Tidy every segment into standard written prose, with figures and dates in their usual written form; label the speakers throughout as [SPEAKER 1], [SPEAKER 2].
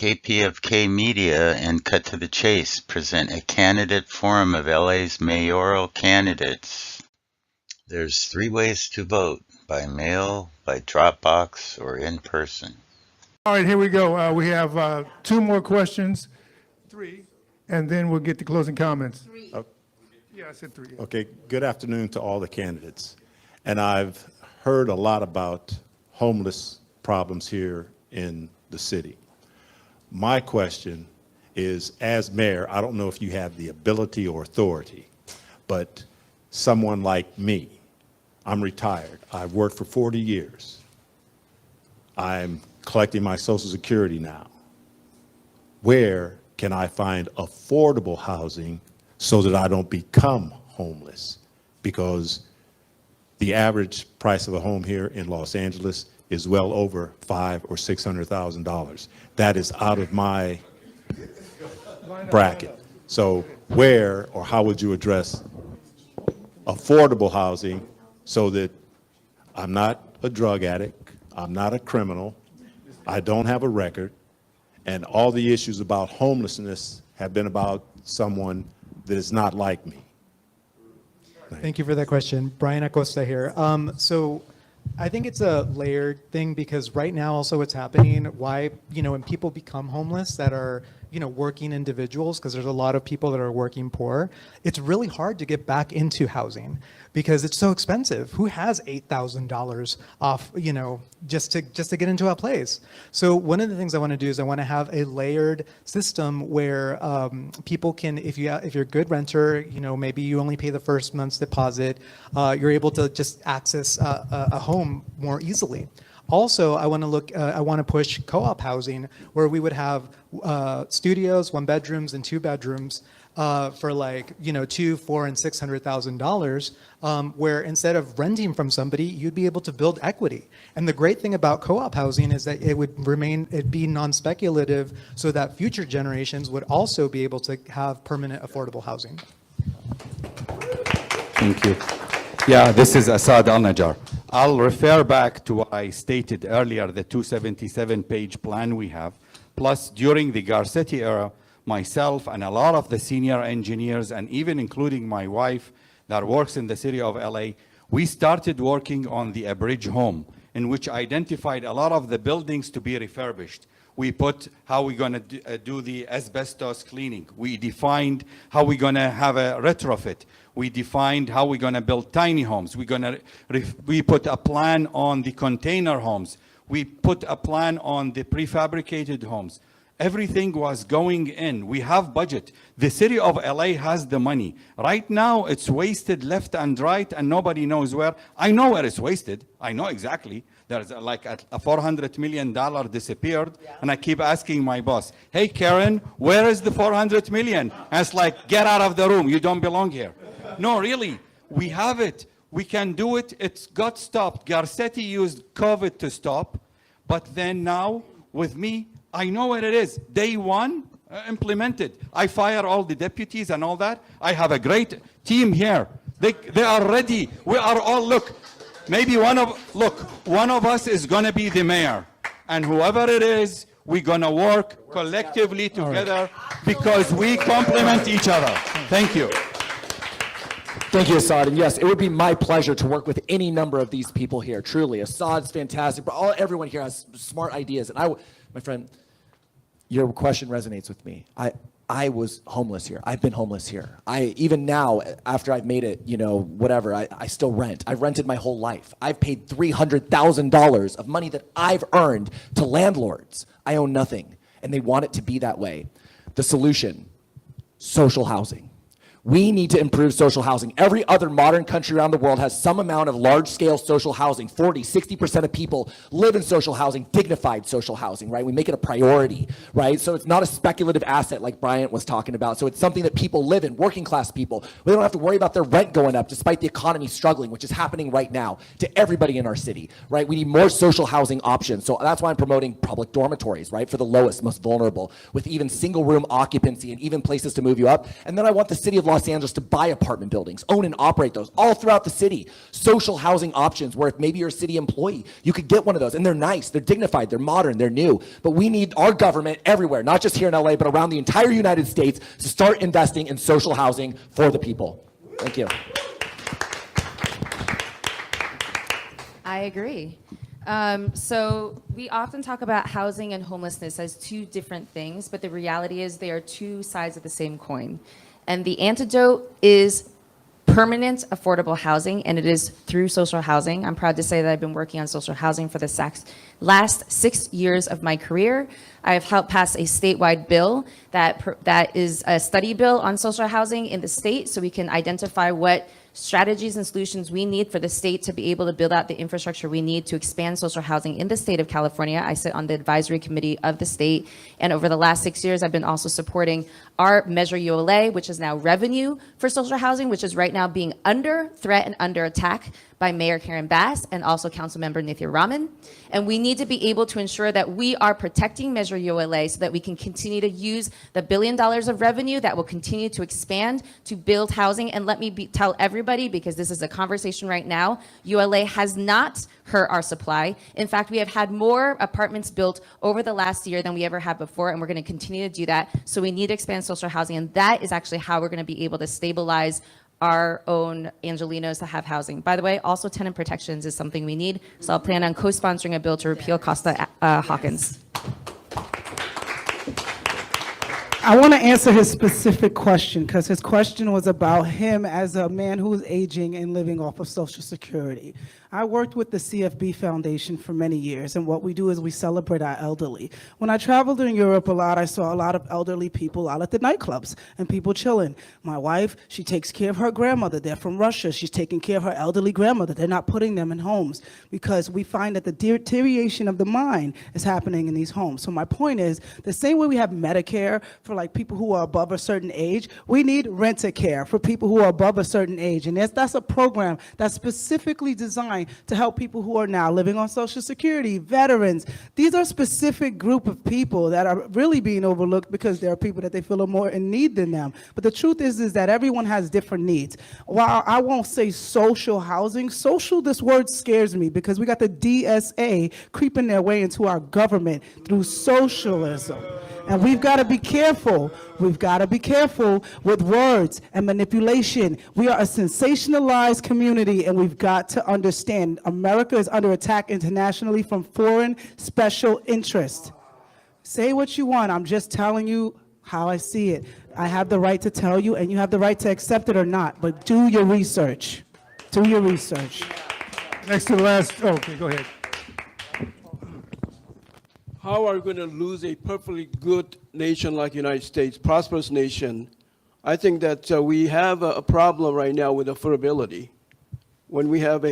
[SPEAKER 1] KPFK Media and Cut to the Chase present a candidate forum of LA's mayoral candidates. There's 3 ways to vote: by mail, by Dropbox, or in person.
[SPEAKER 2] All right, here we go. We have 2 more questions, 3, and then we'll get to closing comments.
[SPEAKER 3] 3.
[SPEAKER 2] Yeah, I said 3.
[SPEAKER 4] Okay, good afternoon to all the candidates. And I've heard a lot about homeless problems here in the city. My question is, as mayor, I don't know if you have the ability or authority, but someone like me, I'm retired. I've worked for 40 years. I'm collecting my Social Security now. Where can I find affordable housing so that I don't become homeless? Because the average price of a home here in Los Angeles is well over $500,000 or $600,000. That is out of my bracket. So where or how would you address affordable housing so that I'm not a drug addict, I'm not a criminal, I don't have a record, and all the issues about homelessness have been about someone that is not like me?
[SPEAKER 5] Thank you for that question. Brian Acosta here. So I think it's a layered thing, because right now also what's happening, why, when people become homeless that are, working individuals, because there's a lot of people that are working poor, it's really hard to get back into housing because it's so expensive. Who has $8,000 off, just to get into a place? So one of the things I want to do is I want to have a layered system where people can, if you're a good renter, maybe you only pay the first month's deposit, you're able to just access a home more easily. Also, I want to push co-op housing, where we would have studios, 1 bedrooms and 2 bedrooms for like, $200,000, $400,000, and $600,000, where instead of renting from somebody, you'd be able to build equity. And the great thing about co-op housing is that it'd be non-speculative, so that future generations would also be able to have permanent affordable housing.
[SPEAKER 6] Thank you. Yeah, this is Asad Al-Najjar. I'll refer back to what I stated earlier, the 277-page plan we have. Plus, during the Garcetti era, myself and a lot of the senior engineers, and even including my wife that works in the city of LA, we started working on the Abridge home, in which identified a lot of the buildings to be refurbished. We put how we're going to do the asbestos cleaning. We defined how we're going to have a retrofit. We defined how we're going to build tiny homes. We put a plan on the container homes. We put a plan on the prefabricated homes. Everything was going in. We have budget. The city of LA has the money. Right now, it's wasted left and right, and nobody knows where. I know where it's wasted. I know exactly. There's like a $400 million disappeared, and I keep asking my boss, hey, Karen, where is the $400 million? And it's like, get out of the room. You don't belong here. No, really, we have it. We can do it. It's got stopped. Garcetti used COVID to stop, but then now, with me, I know where it is. Day 1, implemented. I fire all the deputies and all that. I have a great team here. They are ready. We are all, look, maybe one of us is going to be the mayor. And whoever it is, we're going to work collectively together because we complement each other. Thank you.
[SPEAKER 7] Thank you, Assad. And yes, it would be my pleasure to work with any number of these people here. Truly, Assad's fantastic, but everyone here has smart ideas. And my friend, your question resonates with me. I was homeless here. I've been homeless here. Even now, after I've made it, whatever, I still rent. I've rented my whole life. I've paid $300,000 of money that I've earned to landlords. I own nothing, and they want it to be that way. The solution, social housing. We need to improve social housing. Every other modern country around the world has some amount of large-scale social housing. 40, 60% of people live in social housing, dignified social housing, right? We make it a priority, right? So it's not a speculative asset like Bryant was talking about. So it's something that people live in, working class people. We don't have to worry about their rent going up despite the economy struggling, which is happening right now to everybody in our city, right? We need more social housing options. So that's why I'm promoting public dormitories, right? For the lowest, most vulnerable, with even single room occupancy and even places to move you up. And then I want the city of Los Angeles to buy apartment buildings, own and operate those all throughout the city. Social housing options where if maybe you're a city employee, you could get one of those, and they're nice, they're dignified, they're modern, they're new. But we need our government everywhere, not just here in LA, but around the entire United States to start investing in social housing for the people. Thank you.
[SPEAKER 3] I agree. So we often talk about housing and homelessness as two different things, but the reality is they are two sides of the same coin. And the antidote is permanent affordable housing, and it is through social housing. I'm proud to say that I've been working on social housing for the last 6 years of my career. I have helped pass a statewide bill that is a study bill on social housing in the state, so we can identify what strategies and solutions we need for the state to be able to build out the infrastructure we need to expand social housing in the state of California. I sit on the advisory committee of the state, and over the last 6 years, I've been also supporting our Measure ULA, which is now revenue for social housing, which is right now being under threat and under attack by Mayor Karen Bass and also Councilmember Nithya Raman. And we need to be able to ensure that we are protecting Measure ULA so that we can continue to use the $1 billion of revenue that will continue to expand to build housing. And let me tell everybody, because this is a conversation right now, ULA has not hurt our supply. In fact, we have had more apartments built over the last year than we ever have before, and we're going to continue to do that. So we need to expand social housing, and that is actually how we're going to be able to stabilize our own Angelenos that have housing. By the way, also tenant protections is something we need, so I'll plan on co-sponsoring a bill to repeal Costa Hawkins.
[SPEAKER 8] I want to answer his specific question, because his question was about him as a man who's aging and living off of Social Security. I worked with the CFB Foundation for many years, and what we do is we celebrate our elderly. When I traveled in Europe a lot, I saw a lot of elderly people out at the nightclubs and people chilling. My wife, she takes care of her grandmother. They're from Russia. She's taking care of her elderly grandmother. They're not putting them in homes because we find that the deterioration of the mind is happening in these homes. So my point is, the same way we have Medicare for like people who are above a certain age, we need Rent-A-Care for people who are above a certain age. And that's a program that's specifically designed to help people who are now living on Social Security, veterans. These are specific group of people that are really being overlooked because there are people that they feel are more in need than them. But the truth is that everyone has different needs. While I won't say social housing, social, this word scares me because we got the DSA creeping their way into our government through socialism. And we've got to be careful. We've got to be careful with words and manipulation. We are a sensationalized community, and we've got to understand America is under attack internationally from foreign special interests. Say what you want. I'm just telling you how I see it. I have the right to tell you, and you have the right to accept it or not, but do your research. Do your research.
[SPEAKER 2] Next to the last, okay, go ahead.
[SPEAKER 9] How are we going to lose a perfectly good nation like the United States, prosperous nation? I think that we have a problem right now with affordability. When we have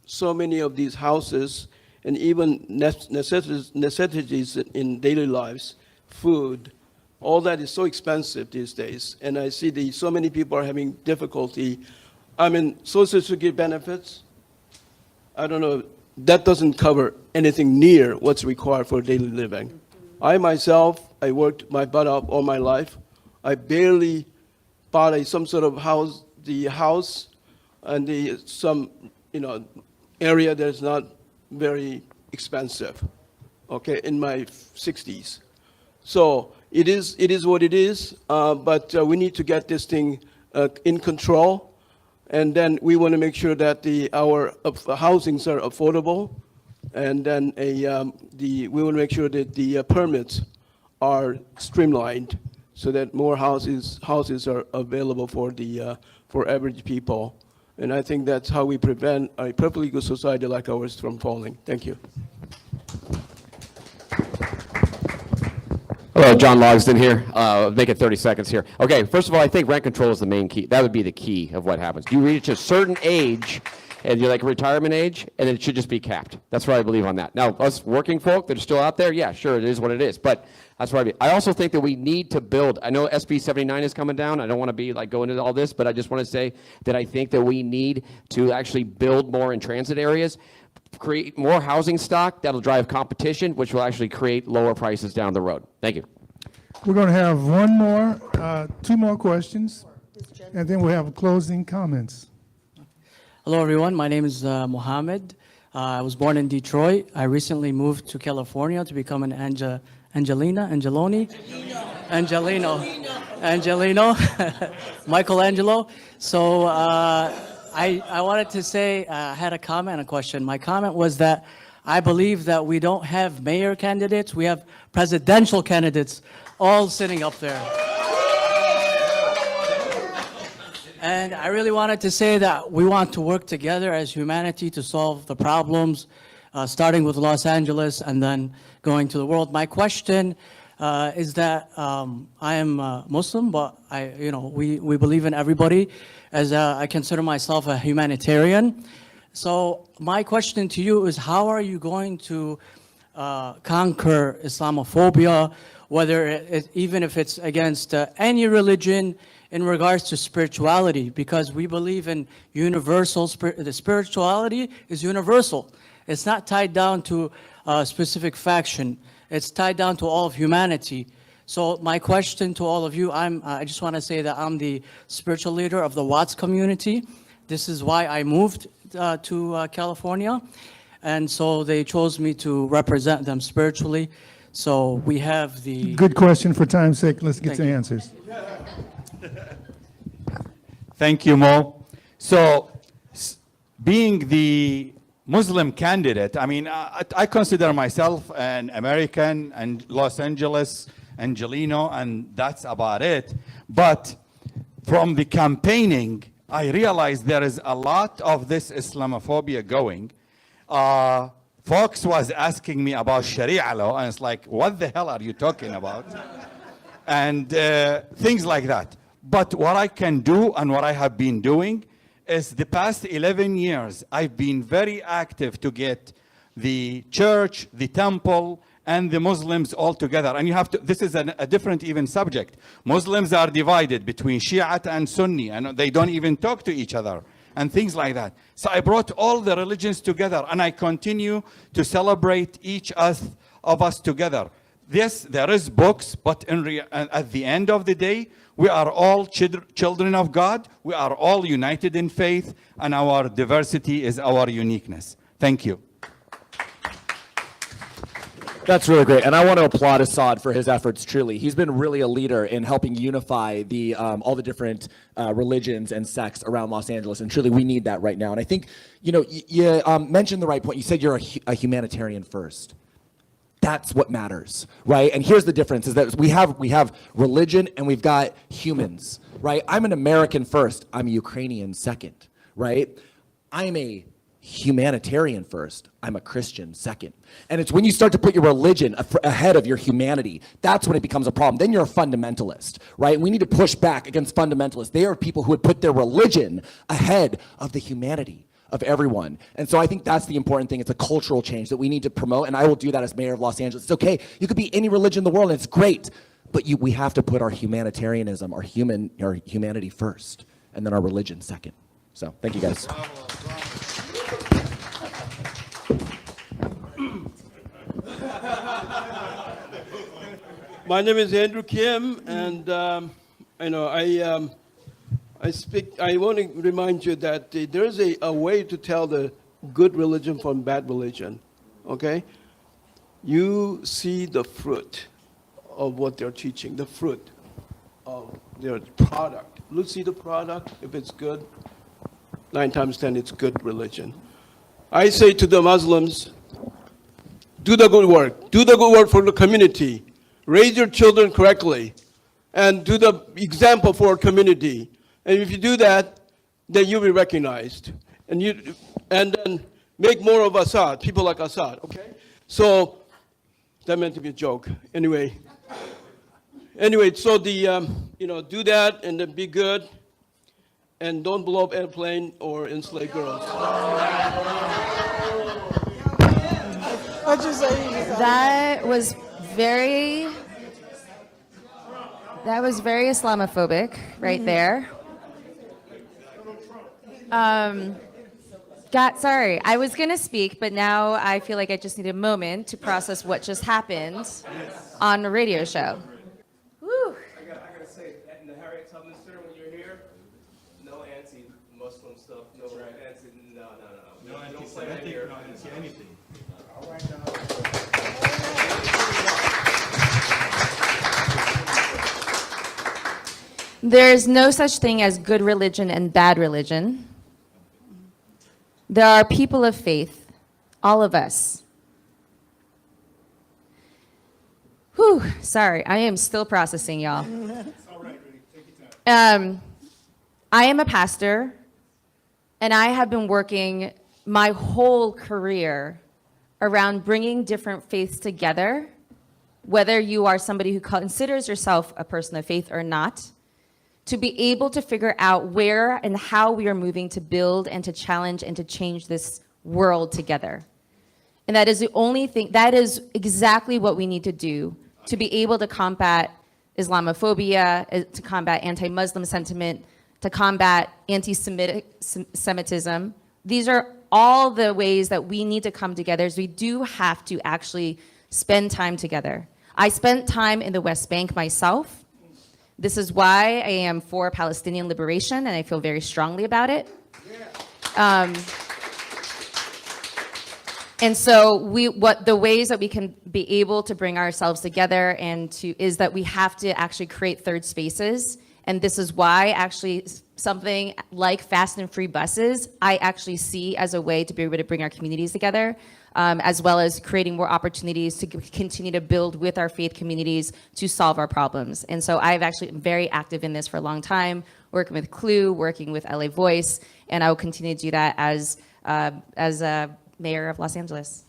[SPEAKER 9] so many of these houses and even necessities in daily lives, food, all that is so expensive these days. And I see so many people are having difficulty. I mean, Social Security benefits, I don't know, that doesn't cover anything near what's required for daily living. I myself, I worked my butt off all my life. I barely bought some sort of house, and some area that's not very expensive, okay, in my 60s. So it is what it is, but we need to get this thing in control. And then we want to make sure that our housings are affordable, and then we want to make sure that the permits are streamlined, so that more houses are available for average people. And I think that's how we prevent a perfectly good society like ours from falling. Thank you.
[SPEAKER 10] Hello, John Logsdon here. Make it 30 seconds here. Okay, first of all, I think rent control is the main key. That would be the key of what happens. You reach a certain age, and you're like retirement age, and it should just be capped. That's what I believe on that. Now, us working folk that are still out there, yeah, sure, it is what it is. But that's what I mean. I also think that we need to build. I know SB 79 is coming down. I don't want to be like going into all this, but I just want to say that I think that we need to actually build more in transit areas, create more housing stock that'll drive competition, which will actually create lower prices down the road. Thank you.
[SPEAKER 2] We're going to have two more questions. and then we'll have closing comments.
[SPEAKER 11] Hello, everyone. My name is Mohammed. I was born in Detroit. I recently moved to California to become an Angelino, Michelangelo. So I wanted to say, I had a comment and a question. My comment was that I believe that we don't have mayor candidates, we have presidential candidates all sitting up there. And I really wanted to say that we want to work together as humanity to solve the problems, starting with Los Angeles and then going to the world. My question is that I am Muslim, but we believe in everybody, as I consider myself a humanitarian. So my question to you is, how are you going to conquer Islamophobia, even if it's against any religion, in regards to spirituality? Because we believe in universal, the spirituality is universal. It's not tied down to a specific faction. It's tied down to all of humanity. So my question to all of you, I just want to say that I'm the spiritual leader of the Watts community. This is why I moved to California. And so they chose me to represent them spiritually. So we have the...
[SPEAKER 2] Good question. For time's sake, let's get
[SPEAKER 11] Thank
[SPEAKER 2] to
[SPEAKER 11] you.
[SPEAKER 2] answers.
[SPEAKER 6] Thank you, Mo. So, being the Muslim candidate, I mean, I consider myself an American and Los Angeles, Angelino, and that's about it. But from the campaigning, I realized there is a lot of this Islamophobia going. Folks was asking me about Sharia law, and it's like, what the hell are you talking about? And things like that. But what I can do and what I have been doing is the past 11 years, I've been very active to get the church, the temple, and the Muslims all together. And you have to, this is a different even subject. Muslims are divided between Shiite and Sunni, and they don't even talk to each other, and things like that. So I brought all the religions together, and I continue to celebrate each of us together. Yes, there is books, but at the end of the day, we are all children of God. We are all united in faith, and our diversity is our uniqueness. Thank you.
[SPEAKER 7] That's really great, and I want to applaud Assad for his efforts. Truly, he's been really a leader in helping unify the all the different religions and sects around Los Angeles, and truly, we need that right now. And I think, you mentioned the right point. You said you're a humanitarian first. That's what matters, right? And here's the difference: is that we have religion and we've got humans, right? I'm an American first. I'm a Ukrainian second, right? I'm a humanitarian first. I'm a Christian second. And it's when you start to put your religion ahead of your humanity, that's when it becomes a problem. Then you're a fundamentalist, right? We need to push back against fundamentalists. They are people who would put their religion ahead of the humanity of everyone. And so I think that's the important thing. It's a cultural change that we need to promote, and I will do that as mayor of Los Angeles. It's okay. You could be any religion in the world, and it's great, but we have to put our humanitarianism, our humanity first, and then our religion second. So thank you, guys.
[SPEAKER 9] My name is Andrew Kim, and I want to remind you that there is a way to tell the good religion from bad religion, okay? You see the fruit of what they're teaching, the fruit of their product. Let's see the product. If it's good, 9 times 10, it's good religion. I say to the Muslims, do the good work. Do the good work for the community. Raise your children correctly, and do the example for our community. And if you do that, then you'll be recognized. And then make more of Assad, people like Assad, okay? So, that meant to be a joke. Anyway, so do that and then be good. And don't blow up airplane or enslave girls.
[SPEAKER 8] What'd you say?
[SPEAKER 3] That was very Islamophobic right there. Sorry, I was going to speak, but now I feel like I just need a moment to process what just happened on a radio show. Woo.
[SPEAKER 12] I gotta say, in the Harriet Tubman Center, when you're here, Muslim stuff, no anti, no.
[SPEAKER 4] No anti-Semitic, no anti-anything.
[SPEAKER 3] There is no such thing as good religion and bad religion. There are people of faith, all of us. Whew, sorry, I am still processing, y'all. I am a pastor, and I have been working my whole career around bringing different faiths together, whether you are somebody who considers yourself a person of faith or not, to be able to figure out where and how we are moving to build and to challenge and to change this world together. And that is the only thing, that is exactly what we need to do to be able to combat Islamophobia, to combat anti-Muslim sentiment, to combat anti-Semitism. These are all the ways that we need to come together. So we do have to actually spend time together. I spent time in the West Bank myself. This is why I am for Palestinian liberation, and I feel very strongly about it. And so the ways that we can be able to bring ourselves together is that we have to actually create third spaces. And this is why actually something like fast and free buses, I actually see as a way to be able to bring our communities together, as well as creating more opportunities to continue to build with our faith communities to solve our problems. And so I've actually been very active in this for a long time, working with Clue, working with LA Voice, and I will continue to do that as a mayor of Los Angeles.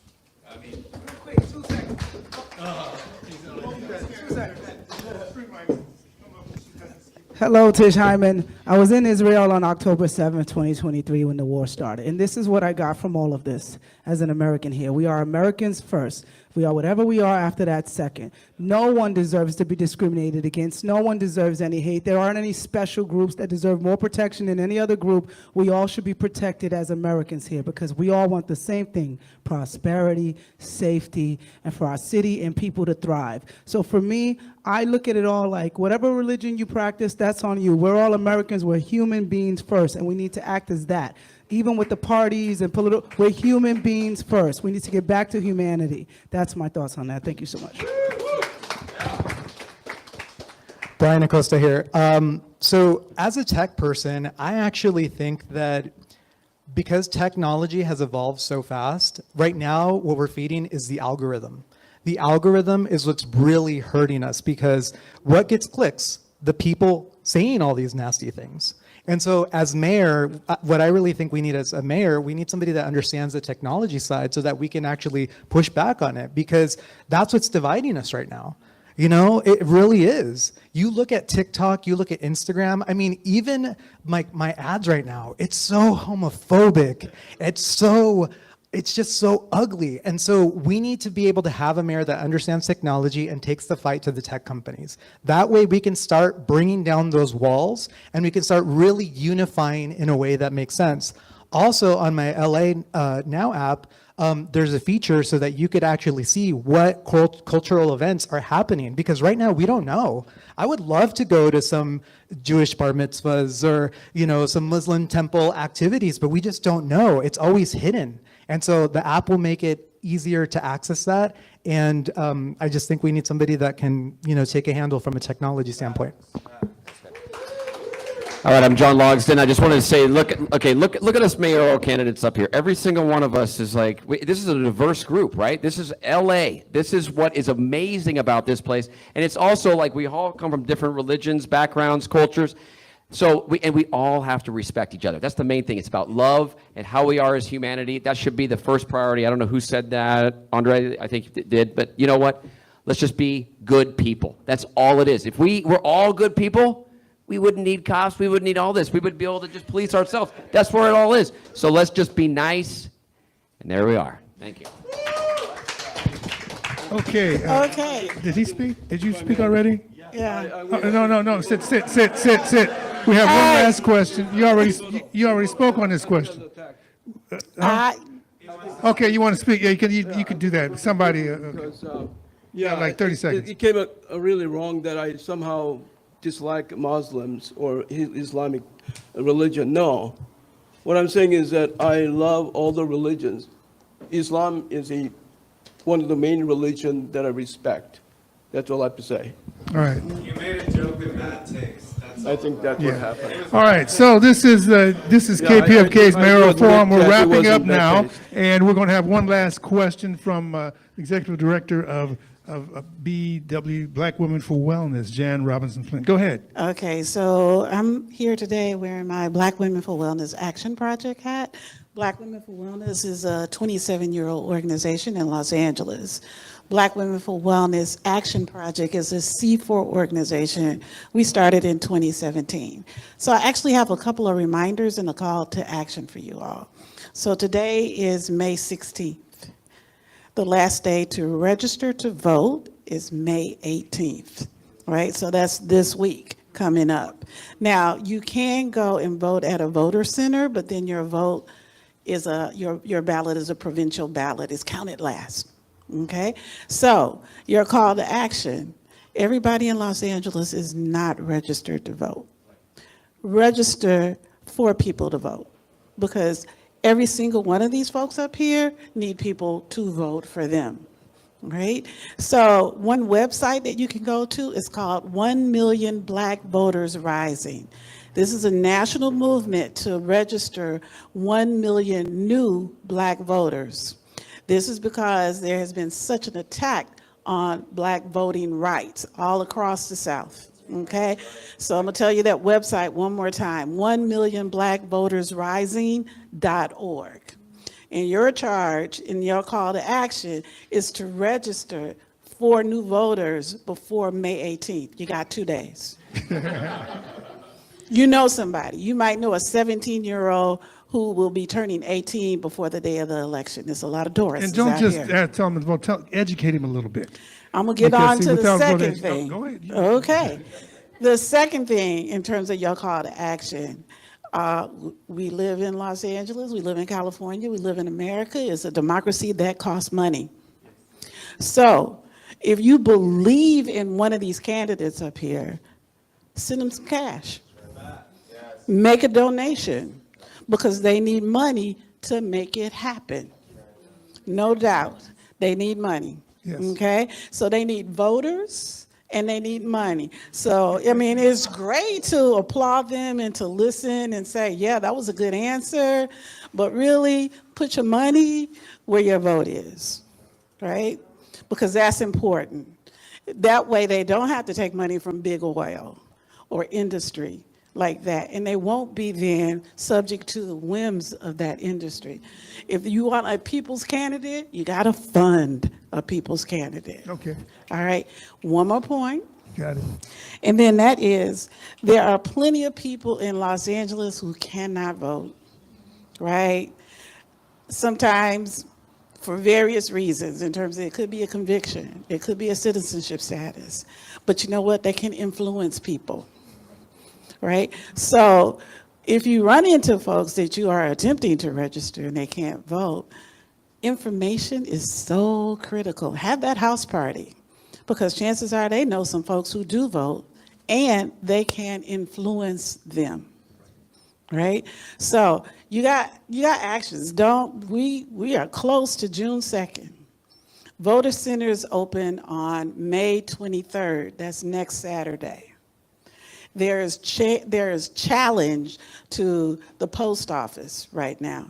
[SPEAKER 8] Hello, Tish Hyman. I was in Israel on October 7th, 2023, when the war started. And this is what I got from all of this as an American here. We are Americans first. We are whatever we are after that second. No one deserves to be discriminated against. No one deserves any hate. There aren't any special groups that deserve more protection than any other group. We all should be protected as Americans here because we all want the same thing: prosperity, safety, and for our city and people to thrive. So for me, I look at it all like whatever religion you practice, that's on you. We're all Americans. We're human beings first, and we need to act as that. Even with the parties and political, we're human beings first. We need to get back to humanity. That's my thoughts on that. Thank you so much.
[SPEAKER 5] Brian Acosta here. So as a tech person, I actually think that because technology has evolved so fast, right now what we're feeding is the algorithm. The algorithm is what's really hurting us because what gets clicks? The people saying all these nasty things. And so as mayor, what I really think we need as a mayor, we need somebody that understands the technology side so that we can actually push back on it, because that's what's dividing us right now. You know, it really is. You look at TikTok, you look at Instagram. I mean, even my ads right now, it's so homophobic. It's just so ugly. And so we need to be able to have a mayor that understands technology and takes the fight to the tech companies. That way we can start bringing down those walls and we can start really unifying in a way that makes sense. Also on my LA Now app, there's a feature so that you could actually see what cultural events are happening, because right now we don't know. I would love to go to some Jewish bar mitzvahs or, you know, some Muslim temple activities, but we just don't know. It's always hidden. And so the app will make it easier to access that. And I just think we need somebody that can, you know, take a handle from a technology standpoint.
[SPEAKER 10] All right, I'm John Logsdon. I just wanted to say, look at us mayoral candidates up here. Every single one of us is like, this is a diverse group, right? This is LA. This is what is amazing about this place. And it's also like we all come from different religions, backgrounds, cultures. So we all have to respect each other. That's the main thing. It's about love and how we are as humanity. That should be the first priority. I don't know who said that. Andre, I think did. But you know what? Let's just be good people. That's all it is. If we were all good people, we wouldn't need cops. We wouldn't need all this. We would be able to just police ourselves. That's where it all is. So let's just be nice. And there we are. Thank you.
[SPEAKER 2] Okay.
[SPEAKER 8] Okay.
[SPEAKER 2] Did he speak? Did you speak already?
[SPEAKER 8] Yeah.
[SPEAKER 2] No. Sit. We have one last question. You already spoke on this question. Okay, you want to speak? Yeah, you can do that. Somebody.
[SPEAKER 9] Yeah,
[SPEAKER 2] like 30 seconds.
[SPEAKER 9] It came out really wrong that I somehow dislike Muslims or Islamic religion. No, What I'm saying is that I love all the religions. Islam is one of the main religions that I respect. That's all I have to say.
[SPEAKER 2] All right.
[SPEAKER 12] You made a joke with bad taste. That's
[SPEAKER 9] I think that's what
[SPEAKER 2] Yeah.
[SPEAKER 9] happened.
[SPEAKER 2] All right, so this is
[SPEAKER 9] Yeah,
[SPEAKER 2] KPFK's
[SPEAKER 9] I do
[SPEAKER 2] Mayoral
[SPEAKER 9] admit
[SPEAKER 2] Forum. We're
[SPEAKER 9] that it
[SPEAKER 2] wrapping
[SPEAKER 9] was
[SPEAKER 2] up
[SPEAKER 9] in bad
[SPEAKER 2] now,
[SPEAKER 9] taste.
[SPEAKER 2] and we're going to have one last question from Executive Director of BW, Black Women for Wellness, Jan Robinson Flint. Go ahead.
[SPEAKER 13] Okay, so I'm here today wearing my Black Women for Wellness Action Project hat. Black Women for Wellness is a 27-year-old organization in Los Angeles. Black Women for Wellness Action Project is a C4 organization. We started in 2017. So I actually have a couple of reminders and a call to action for you all. So today is May 16th. The last day to register to vote is May 18th, right? So that's this week coming up. Now, you can go and vote at a voter center, but then your vote is your ballot is a provincial ballot. It's counted last, okay? So your call to action, everybody in Los Angeles is not registered to vote. Register for people to vote, because every single one of these folks up here need people to vote for them, right? So one website that you can go to is called 1 Million Black Voters Rising. This is a national movement to register 1 million new Black voters. This is because there has been such an attack on Black voting rights all across the South. Okay, so I'm gonna tell you that website one more time, 1millionblackvotersrising.org. And your charge and your call to action is to register 4 new voters before May 18th. You got 2 days. You know somebody. You might know a 17-year-old who will be turning 18 before the day of the election. There's a lot of Doris
[SPEAKER 2] And don't
[SPEAKER 13] out
[SPEAKER 2] just
[SPEAKER 13] here.
[SPEAKER 2] tell them to vote, educate him a little bit.
[SPEAKER 13] I'm gonna get
[SPEAKER 2] Because,
[SPEAKER 13] on
[SPEAKER 2] see,
[SPEAKER 13] to the
[SPEAKER 2] without
[SPEAKER 13] second
[SPEAKER 2] voting-
[SPEAKER 13] thing.
[SPEAKER 2] Go ahead.
[SPEAKER 13] Okay. The second thing in terms of your call to action, we live in Los Angeles, we live in California, we live in America. It's a democracy that costs money. So if you believe in one of these candidates up here, send them some cash. Make a donation, because they need money to make it happen. No doubt, they need money.
[SPEAKER 2] Yes.
[SPEAKER 13] Okay, so they need voters and they need money. So, I mean, it's great to applaud them and to listen and say, yeah, that was a good answer, but really put your money where your vote is, right? Because that's important. That way they don't have to take money from big oil or industry like that, and they won't be then subject to the whims of that industry. If you want a people's candidate, you got to fund a people's candidate.
[SPEAKER 2] Okay,
[SPEAKER 13] All right, one more point,
[SPEAKER 2] got it.
[SPEAKER 13] and then that is, there are plenty of people in Los Angeles who cannot vote, right? Sometimes for various reasons, in terms of it could be a conviction, it could be a citizenship status, but you know what, they can influence people. Right? So if you run into folks that you are attempting to register and they can't vote, information is so critical. Have that house party, because chances are they know some folks who do vote and they can influence them. Right? So you got actions. We are close to June 2nd. Voter centers open on May 23rd. That's next Saturday. There is challenge to the post office right now.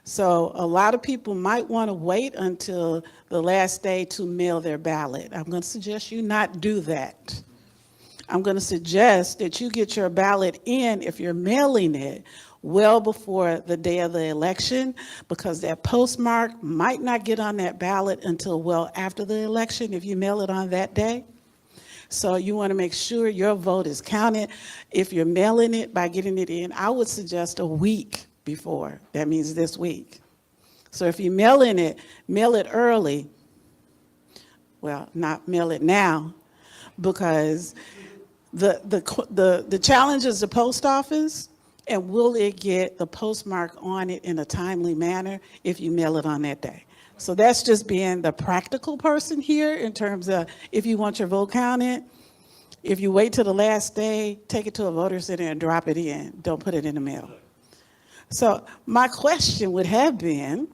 [SPEAKER 13] So a lot of people might want to wait until the last day to mail their ballot. I'm going to suggest you not do that. I'm going to suggest that you get your ballot in, if you're mailing it, well before the day of the election, because that postmark might not get on that ballot until well after the election if you mail it on that day. So you want to make sure your vote is counted. If you're mailing it by getting it in, I would suggest a week before. That means this week. So if you're mailing it, mail it early. Well, not mail it now, because the challenge is the post office, and will it get the postmark on it in a timely manner if you mail it on that day? So that's just being the practical person here in terms of if you want your vote counted, if you wait till the last day, take it to a voter center and drop it in. Don't put it in the mail. So my question would have been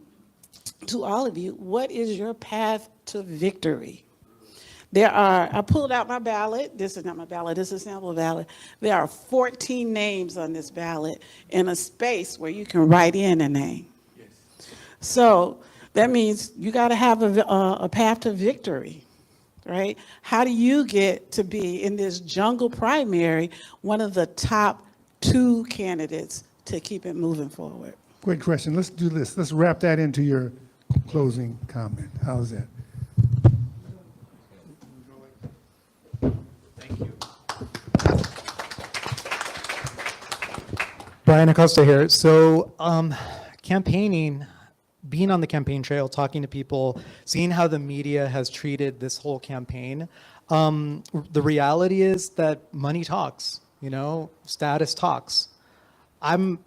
[SPEAKER 13] to all of you, what is your path to victory? I pulled out my ballot. This is not my ballot, this is a sample ballot. There are 14 names on this ballot in a space where you can write in a name. So that means you got to have a path to victory, right? How do you get to be in this jungle primary, one of the top 2 candidates to keep it moving forward?
[SPEAKER 2] Great question. Let's do this. Let's wrap that into your closing comment. How's that?
[SPEAKER 5] Brian Acosta here. So campaigning, being on the campaign trail, talking to people, seeing how the media has treated this whole campaign, the reality is that money talks, status talks. I'm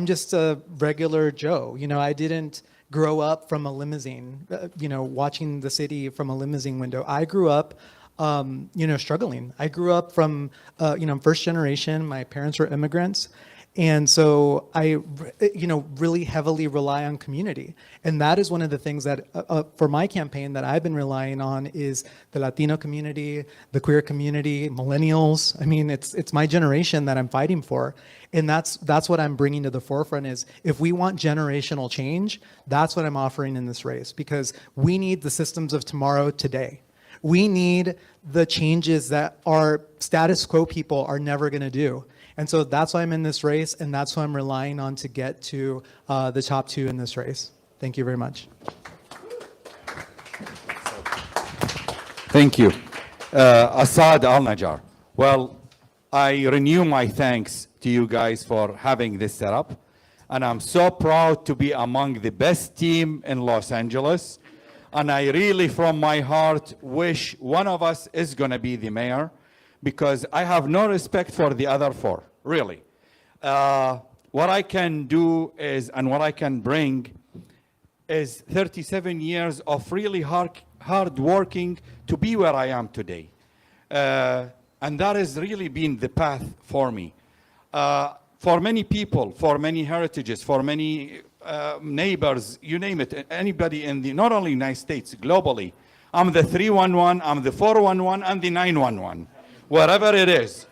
[SPEAKER 5] just a regular Joe. I didn't grow up from a limousine, watching the city from a limousine window. I grew up struggling. I grew up from, first generation. My parents were immigrants. And so I, really heavily rely on community. And that is one of the things that, for my campaign, that I've been relying on is the Latino community, the queer community, millennials. I mean, it's my generation that I'm fighting for. And that's what I'm bringing to the forefront is if we want generational change, that's what I'm offering in this race, because we need the systems of tomorrow today. We need the changes that our status quo people are never going to do. And so that's why I'm in this race, and that's who I'm relying on to get to the top 2 in this race. Thank you very much.
[SPEAKER 6] Thank you. Assad Al-Najjar. Well, I renew my thanks to you guys for having this setup. And I'm so proud to be among the best team in Los Angeles. And I really, from my heart, wish one of us is going to be the mayor, because I have no respect for the other 4, really. What I can do is, and what I can bring is 37 years of really hard working to be where I am today. And that has really been the path for me. For many people, for many heritages, for many neighbors, you name it, anybody in not only United States, globally, I'm the 311, I'm the 411, and the 911. Wherever it is.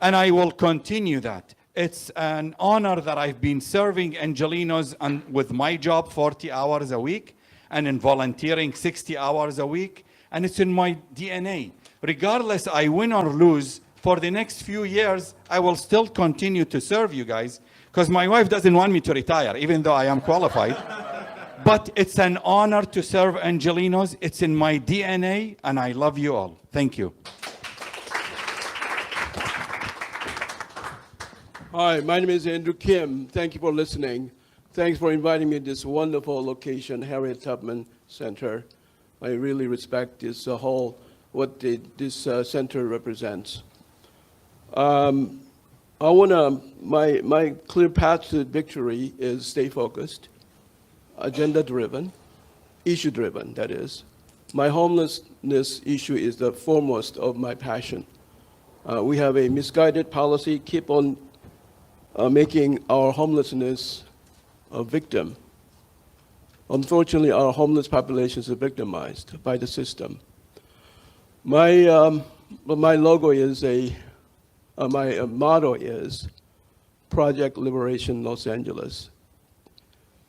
[SPEAKER 6] And I will continue that. It's an honor that I've been serving Angelenos with my job 40 hours a week and in volunteering 60 hours a week. And it's in my DNA. Regardless, I win or lose, for the next few years, I will still continue to serve you guys, because my wife doesn't want me to retire, even though I am qualified. But it's an honor to serve Angelenos. It's in my DNA, and I love you all. Thank you.
[SPEAKER 9] Hi, my name is Andrew Kim. Thank you for listening. Thanks for inviting me to this wonderful location, Harriet Tubman Center. I really respect this this center represents. My clear path to victory is stay focused, agenda-driven, issue-driven, that is. My homelessness issue is the foremost of my passion. We have a misguided policy, keep on making our homelessness a victim. Unfortunately, our homeless populations are victimized by the system. My logo is my motto is Project Liberation Los Angeles.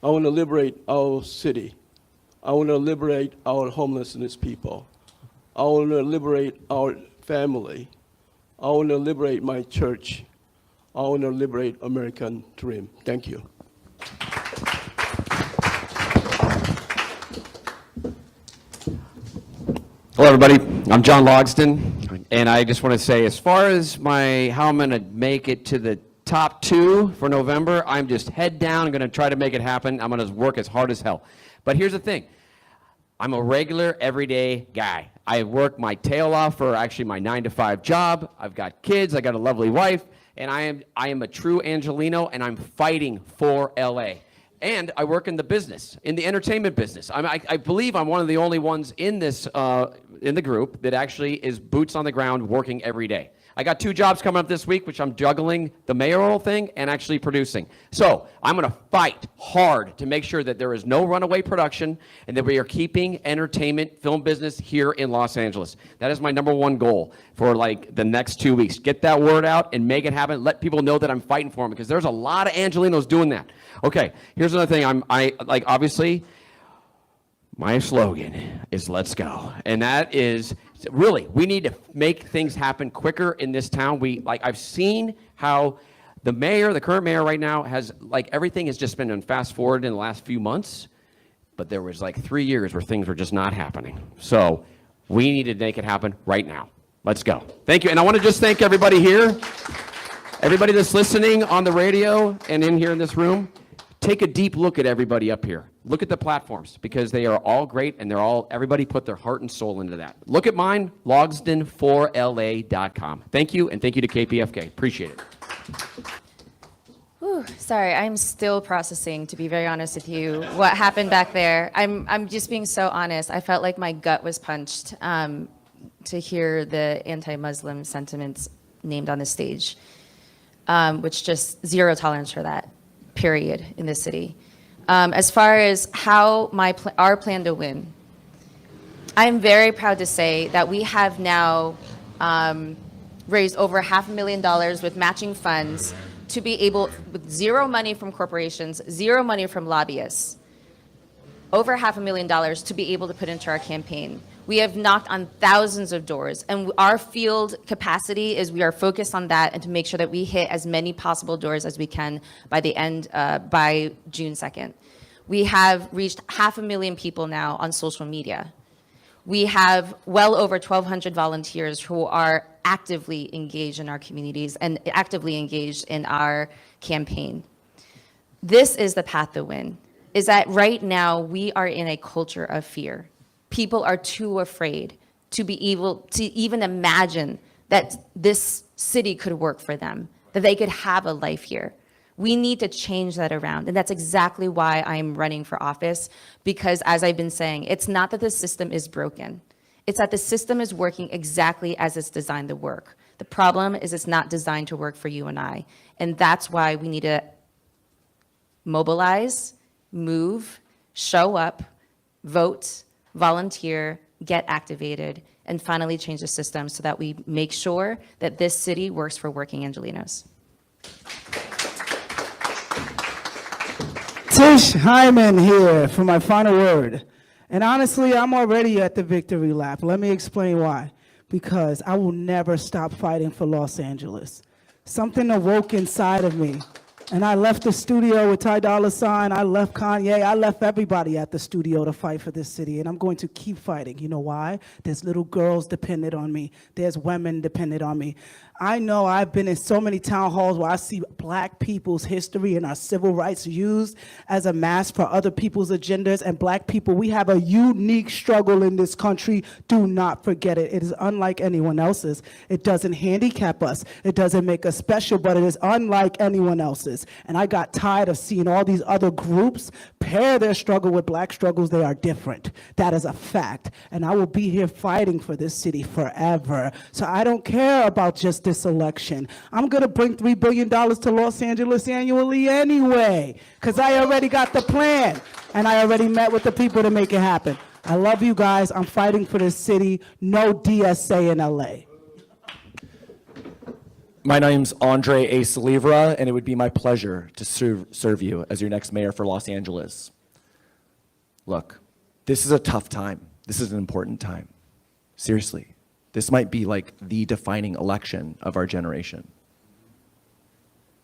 [SPEAKER 9] I want to liberate our city. I want to liberate our homelessness people. I want to liberate our family. I want to liberate my church. I want to liberate American dream. Thank you.
[SPEAKER 10] Hello, everybody. I'm John Logston, and I just want to say, as far as how I'm going to make it to the top 2 for November, I'm just head down. I'm going to try to make it happen. I'm going to work as hard as hell. But here's the thing. I'm a regular, everyday guy. I work my tail off for actually my 9-to-5 job. I've got kids. I got a lovely wife, and I am a true Angeleno, and I'm fighting for LA. And I work in the business, in the entertainment business. I believe I'm one of the only ones in this, in the group that actually is boots on the ground working every day. I got 2 jobs coming up this week, which I'm juggling the mayoral thing and actually producing. So I'm going to fight hard to make sure that there is no runaway production and that we are keeping entertainment, film business here in Los Angeles. That is my #1 goal for like the next 2 weeks. Get that word out and make it happen. Let people know that I'm fighting for them, because there's a lot of Angelinos doing that. Okay, here's another thing. Obviously, my slogan is "Let's go," and that is really, we need to make things happen quicker in this town. I've seen how the current mayor right now has, everything has just been on fast forward in the last few months, but there was 3 years where things were just not happening. So we need to make it happen right now. Let's go. Thank you. And I want to just thank everybody here, everybody that's listening on the radio and in here in this room. Take a deep look at everybody up here. Look at the platforms, because they are all great, and everybody put their heart and soul into that. Look at mine, logsdon4la.com. Thank you, and thank you to KPFK. Appreciate it.
[SPEAKER 3] Whew, sorry, I'm still processing, to be very honest with you, what happened back there. I'm just being so honest. I felt like my gut was punched to hear the anti-Muslim sentiments named on the stage, which just zero tolerance for that, period, in this city. As far as how our plan to win, I'm very proud to say that we have now raised over $500,000 with matching funds to be able, with zero money from corporations, zero money from lobbyists, over $500,000 to be able to put into our campaign. We have knocked on thousands of doors, and our field capacity is we are focused on that and to make sure that we hit as many possible doors as we can by by June 2nd. We have reached 500,000 people now on social media. We have well over 1,200 volunteers who are actively engaged in our communities and actively engaged in our campaign. This is the path to win, is that right now we are in a culture of fear. People are too afraid to be able to even imagine that this city could work for them, that they could have a life here. We need to change that around. And that's exactly why I'm running for office, because as I've been saying, it's not that the system is broken. It's that the system is working exactly as it's designed to work. The problem is it's not designed to work for you and I. And that's why we need to mobilize, move, show up, vote, volunteer, get activated, and finally change the system so that we make sure that this city works for working Angelinos.
[SPEAKER 8] Tish Hyman here for my final word. And honestly, I'm already at the victory lap. Let me explain why. Because I will never stop fighting for Los Angeles. Something awoke inside of me. And I left the studio with Ty Dolla $ign. I left Kanye. I left everybody at the studio to fight for this city. And I'm going to keep fighting. You know why? There's little girls dependent on me. There's women dependent on me. I know I've been in so many town halls where I see black people's history and our civil rights used as a mask for other people's agendas. And black people, we have a unique struggle in this country. Do not forget it. It is unlike anyone else's. It doesn't handicap us. It doesn't make us special, but it is unlike anyone else's. And I got tired of seeing all these other groups pair their struggle with black struggles. They are different. That is a fact. And I will be here fighting for this city forever. So I don't care about just this election. I'm going to bring $3 billion to Los Angeles annually anyway, because I already got the plan, and I already met with the people to make it happen. I love you guys. I'm fighting for this city. No DSA in LA.
[SPEAKER 7] My name's Andre A. Salivra, and it would be my pleasure to serve you as your next mayor for Los Angeles. Look, this is a tough time. This is an important time. Seriously. This might be like the defining election of our generation.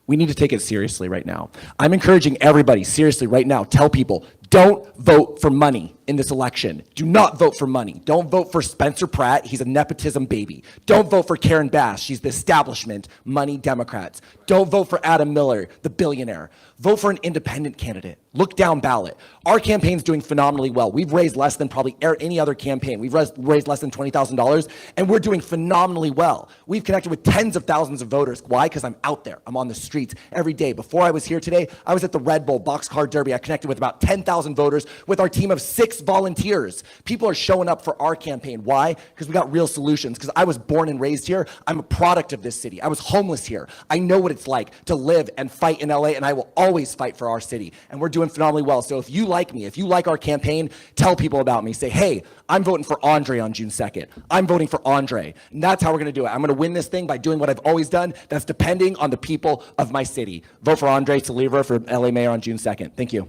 [SPEAKER 7] We need to take it seriously right now. I'm encouraging everybody, seriously, right now, tell people, Don't vote for money in this election. Do not vote for money. Don't vote for Spencer Pratt. He's a nepotism baby. Don't vote for Karen Bass. She's the establishment, money Democrats. Don't vote for Adam Miller, the billionaire. Vote for an independent candidate. Look down ballot. Our campaign's doing phenomenally well. We've raised less than probably any other campaign. We've raised less than $20,000, and we're doing phenomenally well. We've connected with tens of thousands of voters. Why? Because I'm out there. I'm on the streets every day. Before I was here today, I was at the Red Bull Boxcar Derby. I connected with about 10,000 voters with our team of 6 volunteers. People are showing up for our campaign. Why? Because we got real solutions. Because I was born and raised here. I'm a product of this city. I was homeless here. I know what it's like to live and fight in LA, and I will always fight for our city. And we're doing phenomenally well. So if you like me, if you like our campaign, tell people about me. Say, hey, I'm voting for Andre on June 2nd. I'm voting for Andre. And that's how we're going to do it. I'm going to win this thing by doing what I've always done. That's depending on the people of my city. Vote for Andre Saliva for LA Mayor on June 2nd. Thank you.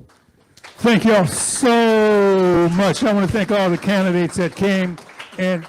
[SPEAKER 2] Thank you all so much. I want to thank all the candidates that came and